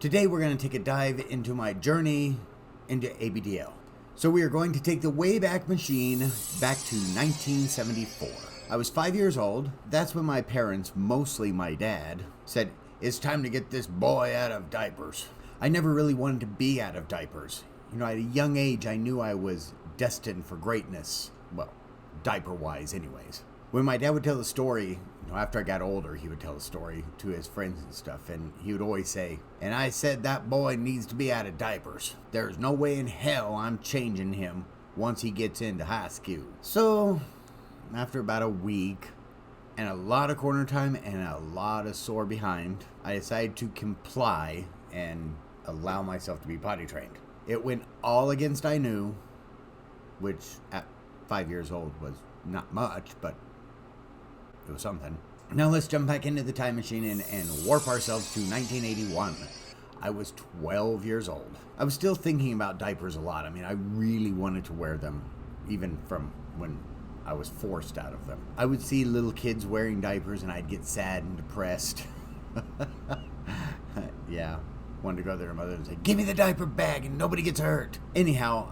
Today we're going to take a dive into my journey into ABDL. So we are going to take the Wayback Machine back to 1974. I was 5 years old. That's when my parents, mostly my dad, said, "It's time to get this boy out of diapers." I never really wanted to be out of diapers. At a young age I knew I was destined for greatness. Well, diaper-wise anyways. When my dad would tell the story, after I got older, he would tell the story to his friends and stuff, and he would always say, "And I said that boy needs to be out of diapers. There's no way in hell I'm changing him once he gets into high school." So, after about a week, and a lot of corner time, and a lot of sore behind, I decided to comply and allow myself to be potty trained. It went all against I knew, which at 5 years old was not much, but it was something. Now let's jump back into the time machine and warp ourselves to 1981. I was 12 years old. I was still thinking about diapers a lot. I really wanted to wear them, even from when I was forced out of them. I would see little kids wearing diapers and I'd get sad and depressed. Yeah, wanted to go to their mother and say, "Give me the diaper bag and nobody gets hurt." Anyhow,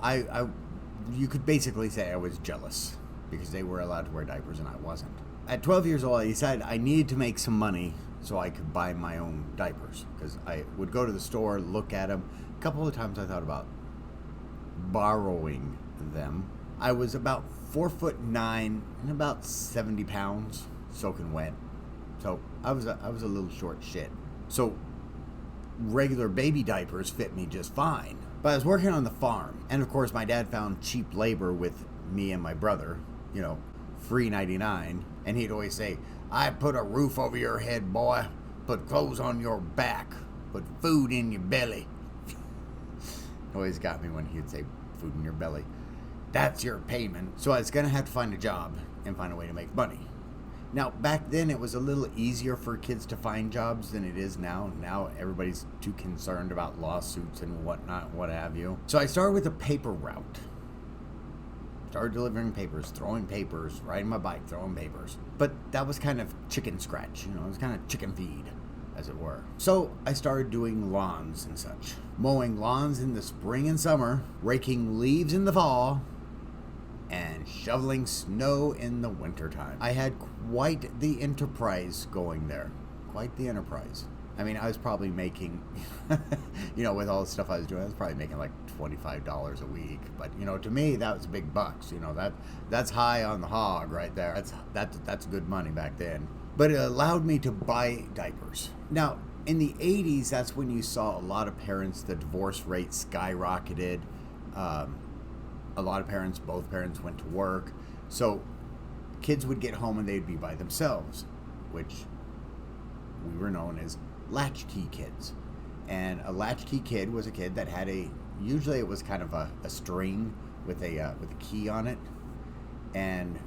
you could basically say I was jealous because they were allowed to wear diapers and I wasn't. At 12 years old, I decided I needed to make some money so I could buy my own diapers, because I would go to the store, look at them. A couple of times I thought about borrowing them. I was about 4'9" and about 70 pounds, soaking wet. So I was a little short shit. So regular baby diapers fit me just fine. But I was working on the farm, and of course my dad found cheap labor with me and my brother, free 99, and he'd always say, "I put a roof over your head, boy, put clothes on your back, put food in your belly." Always got me when he'd say food in your belly. That's your payment. So I was gonna have to find a job and find a way to make money. Now, back then it was a little easier for kids to find jobs than it is now. Now everybody's too concerned about lawsuits and whatnot, what have you. So I started with a paper route. Started delivering papers, throwing papers, riding my bike, throwing papers. But that was kind of chicken scratch, it was kind of chicken feed, as it were. So I started doing lawns and such. Mowing lawns in the spring and summer, raking leaves in the fall, and shoveling snow in the wintertime. I had quite the enterprise going there. Quite the enterprise. I was probably making, with all the stuff I was doing, I was probably making like $25 a week. But, to me, that was big bucks. That's high on the hog right there. That's good money back then. But it allowed me to buy diapers. Now, in the 80s, that's when you saw a lot of parents, the divorce rate skyrocketed. A lot of parents, both parents went to work. So kids would get home and they'd be by themselves, which we were known as latchkey kids. And a latchkey kid was a kid that had usually it was kind of a string with a key on it, and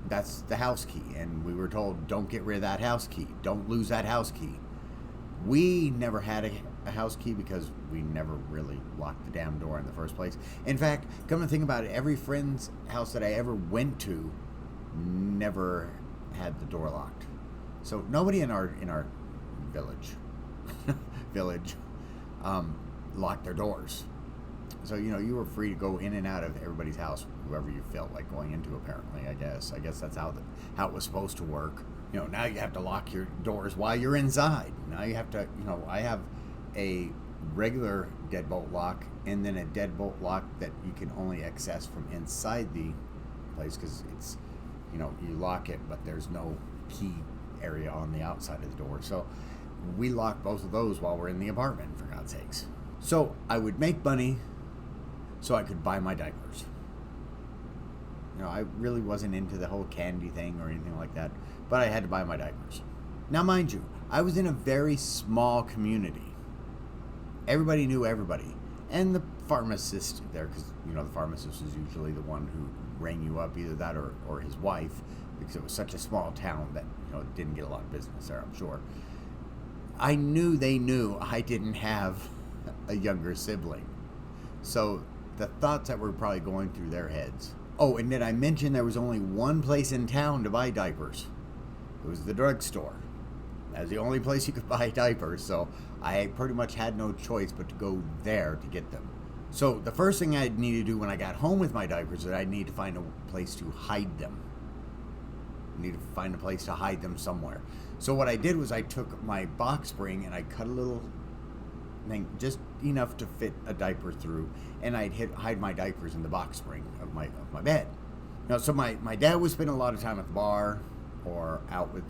that's the house key. And we were told, don't get rid of that house key, don't lose that house key. We never had a house key because we never really locked the damn door in the first place. In fact, come to think about it, every friend's house that I ever went to never had the door locked. So nobody in our village locked their doors. So you were free to go in and out of everybody's house, whoever you felt like going into. Apparently, I guess that's how it was supposed to work. Now you have to lock your doors while you're inside. Now you have to. I have a regular deadbolt lock and then a deadbolt lock that you can only access from inside the place, because it's you lock it, but there's no key area on the outside of the door. So we locked both of those while we're in the apartment, for God's sakes. So I would make money so I could buy my diapers. I really wasn't into the whole candy thing or anything like that, but I had to buy my diapers. Now, mind you, I was in a very small community. Everybody knew everybody. And the pharmacist there, because, the pharmacist was usually the one who rang you up, either that or his wife, because it was such a small town that, it didn't get a lot of business there, I'm sure. I knew they knew I didn't have a younger sibling. So the thoughts that were probably going through their heads. Oh, and did I mention there was only one place in town to buy diapers? It was the drugstore. as the only place you could buy diapers, so I pretty much had no choice but to go there to get them. So the first thing I'd need to do when I got home with my diapers is I'd need to find a place to hide them. I need to find a place to hide them somewhere. So what I did was I took my box spring and I cut a little thing, just enough to fit a diaper through, and I'd hide my diapers in the box spring of my bed. Now, so my dad would spend a lot of time at the bar or out with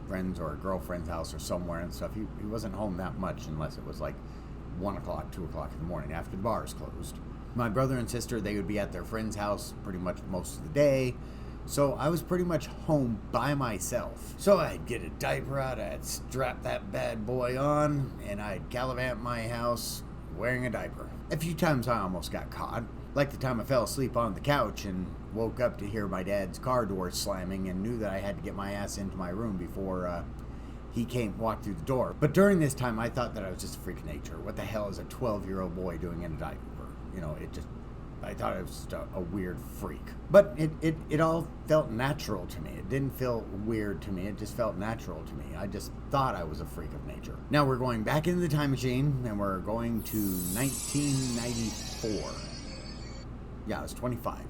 friends or a girlfriend's house or somewhere and stuff. He wasn't home that much unless it was like 1 o'clock, 2 o'clock in the morning after the bars closed. My brother and sister, they would be at their friend's house pretty much most of the day. So I was pretty much home by myself. So I'd get a diaper out, I'd strap that bad boy on, and I'd gallivant my house wearing a diaper. A few times I almost got caught. Like the time I fell asleep on the couch and woke up to hear my dad's car door slamming and knew that I had to get my ass into my room before he walked through the door. But during this time, I thought that I was just a freak of nature. What the hell is a 12-year-old boy doing in a diaper? You know, I thought I was just a weird freak. But it all felt natural to me. It didn't feel weird to me. It just felt natural to me. I just thought I was a freak of nature. Now we're going back into the time machine, and we're going to 1994. Yeah, I was 25.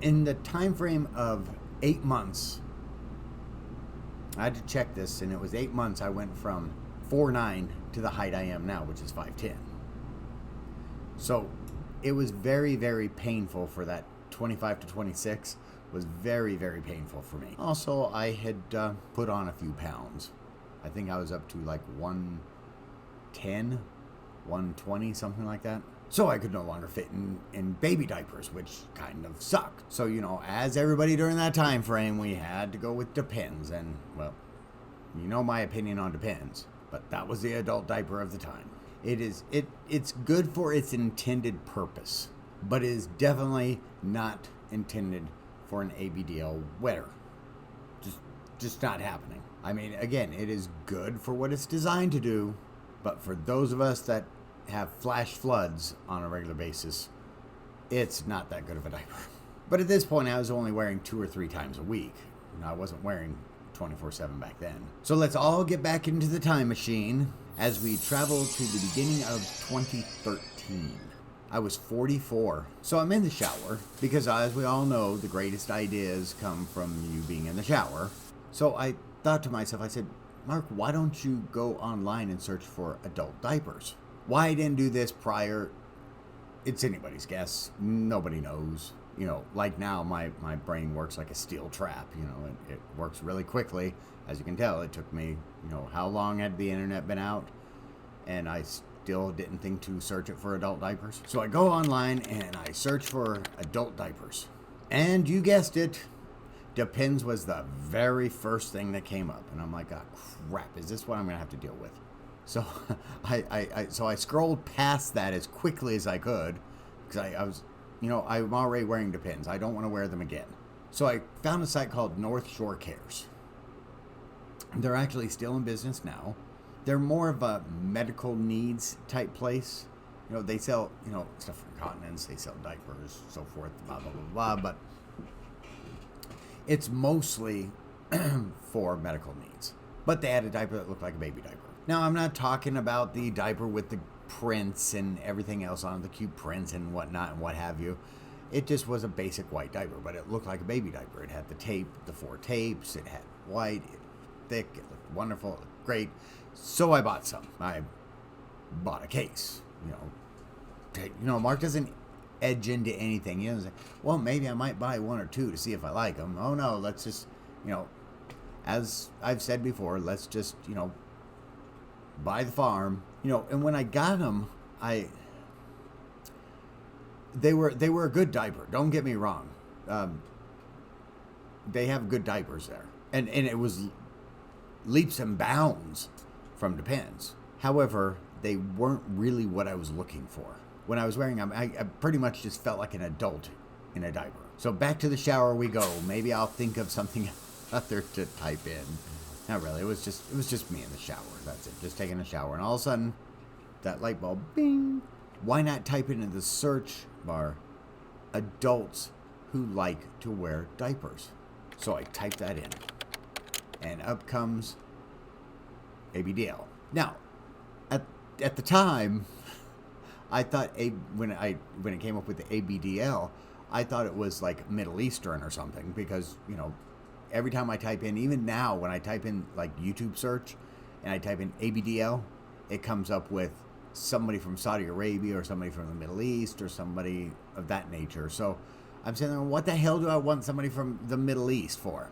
In the time frame of 8 months, I had to check this, and it was 8 months I went from 4'9" to the height I am now, which is 5'10". So it was very, very painful for that 25 to 26. Was very, very painful for me. Also, I had put on a few pounds. I think I was up to like 110, 120, something like that. So I could no longer fit in baby diapers, which kind of sucked. So, you know, as everybody during that time frame, we had to go with Depends. And, well, you know my opinion on Depends. But that was the adult diaper of the time. It's good for its intended purpose, but it is definitely not intended for an ABDL wetter. Just not happening. I mean, again, it is good for what it's designed to do, but for those of us that have flash floods on a regular basis, it's not that good of a diaper. But at this point, I was only wearing 2 or 3 times a week. I wasn't wearing 24/7 back then. So let's all get back into the time machine as we travel to the beginning of 2013. I was 44. So I'm in the shower because, as we all know, the greatest ideas come from you being in the shower. So I thought to myself, I said, Mark, why don't you go online and search for adult diapers? Why I didn't do this prior, it's anybody's guess. Nobody knows. You know, like now, my brain works like a steel trap. You know, it works really quickly. As you can tell, it took me, you know, how long had the internet been out? And I still didn't think to search it for adult diapers. So I go online and I search for adult diapers. And you guessed it, Depends was the very first thing that came up. And I'm like, oh, crap, is this what I'm going to have to deal with? So I scrolled past that as quickly as I could because I was, you know, I'm already wearing Depends. I don't want to wear them again. So I found a site called North Shore Cares. They're actually still in business now. They're more of a medical needs type place. You know, they sell, you know, stuff for incontinence. They sell diapers, so forth, blah, blah, blah, blah. But it's mostly for medical needs. But they had a diaper that looked like a baby diaper. Now, I'm not talking about the diaper with the prints and everything else on it, the cute prints and whatnot and what have you. It just was a basic white diaper, but it looked like a baby diaper. It had the tape, the 4 tapes, it had white, it looked thick, it looked wonderful, it looked great. So I bought some. I bought a case, you know. Mark doesn't edge into anything. He doesn't say, well, maybe I might buy 1 or 2 to see if I like them. Oh, no, let's just, you know, as I've said before, let's just, you know, buy the farm. You know, and when I got them, they were a good diaper. Don't get me wrong. They have good diapers there. And it was leaps and bounds from Depends. However, they weren't really what I was looking for. When I was wearing them, I pretty much just felt like an adult in a diaper. So back to the shower we go. Maybe I'll think of something other to type in. Not really. It was just me in the shower. That's it. Just taking a shower. And all of a sudden, that light bulb, bing. Why not type into the search bar, adults who like to wear diapers? So I typed that in. And up comes ABDL. Now, at the time, I thought when it came up with the ABDL, I thought it was like Middle Eastern or something, because every time I type in, even now when I type in like YouTube search and I type in ABDL, it comes up with somebody from Saudi Arabia or somebody from the Middle East or somebody of that nature. So I'm saying, what the hell do I want somebody from the Middle East for?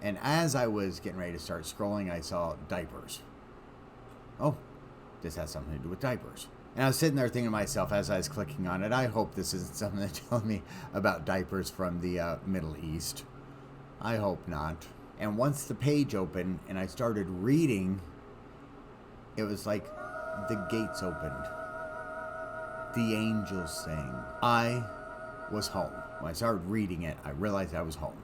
And as I was getting ready to start scrolling, I saw diapers. Oh, this has something to do with diapers. And I was sitting there thinking to myself as I was clicking on it, I hope this isn't something that's telling me about diapers from the Middle East. I hope not. And once the page opened and I started reading, it was like the gates opened. The angels sang. I was home. When I started reading it, I realized I was home.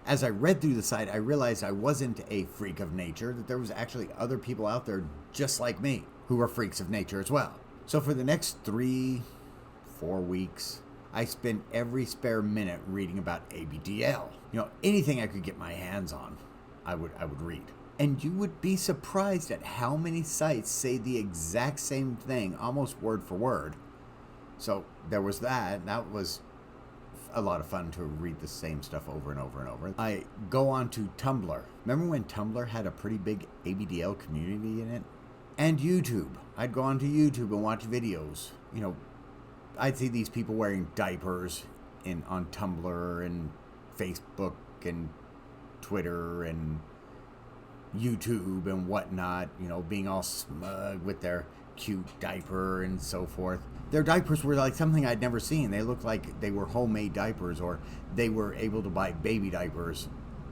As I read through the site, I realized I wasn't a freak of nature, that there was actually other people out there just like me who were freaks of nature as well. So for the next 3-4 weeks, I spent every spare minute reading about ABDL. Anything I could get my hands on, I would read. And you would be surprised at how many sites say the exact same thing, almost word for word. So there was that. That was a lot of fun to read the same stuff over and over and over. I go on to Tumblr. Remember when Tumblr had a pretty big ABDL community in it? And YouTube. I'd go onto YouTube and watch videos. I'd see these people wearing diapers on Tumblr and Facebook and Twitter and YouTube and whatnot, being all smug with their cute diaper and so forth. Their diapers were like something I'd never seen. They looked like they were homemade diapers, or they were able to buy baby diapers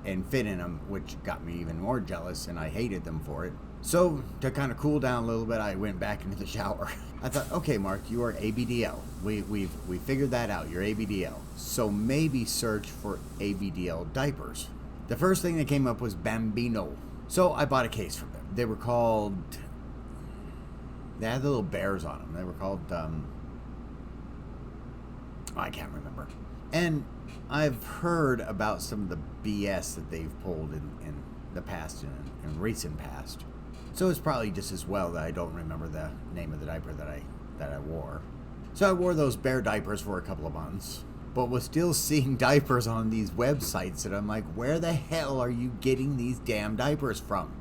and fit in them, which got me even more jealous, and I hated them for it. So, to kind of cool down a little bit, I went back into the shower. I thought, okay, Mark, you are ABDL. We figured that out. You're ABDL. So maybe search for ABDL diapers. The first thing that came up was Bambino. So I bought a case from them. They were called... They had the little bears on them. They were called... I can't remember. And I've heard about some of the BS that they've pulled in the past, in recent past. So it's probably just as well that I don't remember the name of the diaper that I wore. So I wore those bear diapers for a couple of months, but was still seeing diapers on these websites that I'm like, where the hell are you getting these damn diapers from?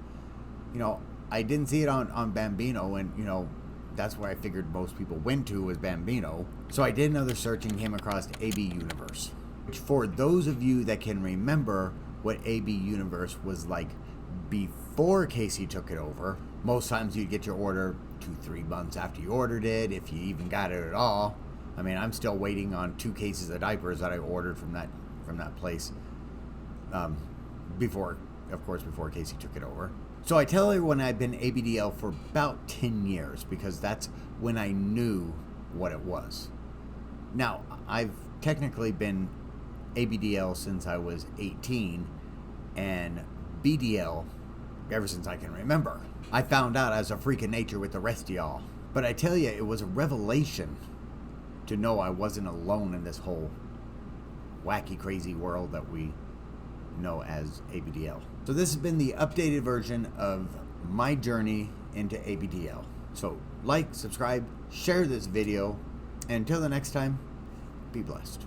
I didn't see it on Bambino, and that's where I figured most people went to, was Bambino. So I did another search and came across AB Universe, which, for those of you that can remember what AB Universe was like before Casey took it over, most times you'd get your order 2-3 months after you ordered it, if you even got it at all. I mean, I'm still waiting on 2 cases of diapers that I ordered from that place before Casey took it over. So I tell everyone I've been ABDL for about 10 years, because that's when I knew what it was. Now, I've technically been ABDL since I was 18, and BDL ever since I can remember. I found out I was a freak of nature with the rest of y'all. But I tell you, it was a revelation to know I wasn't alone in this whole wacky, crazy world that we know as ABDL. So this has been the updated version of my journey into ABDL. So like, subscribe, share this video, and until the next time, be blessed.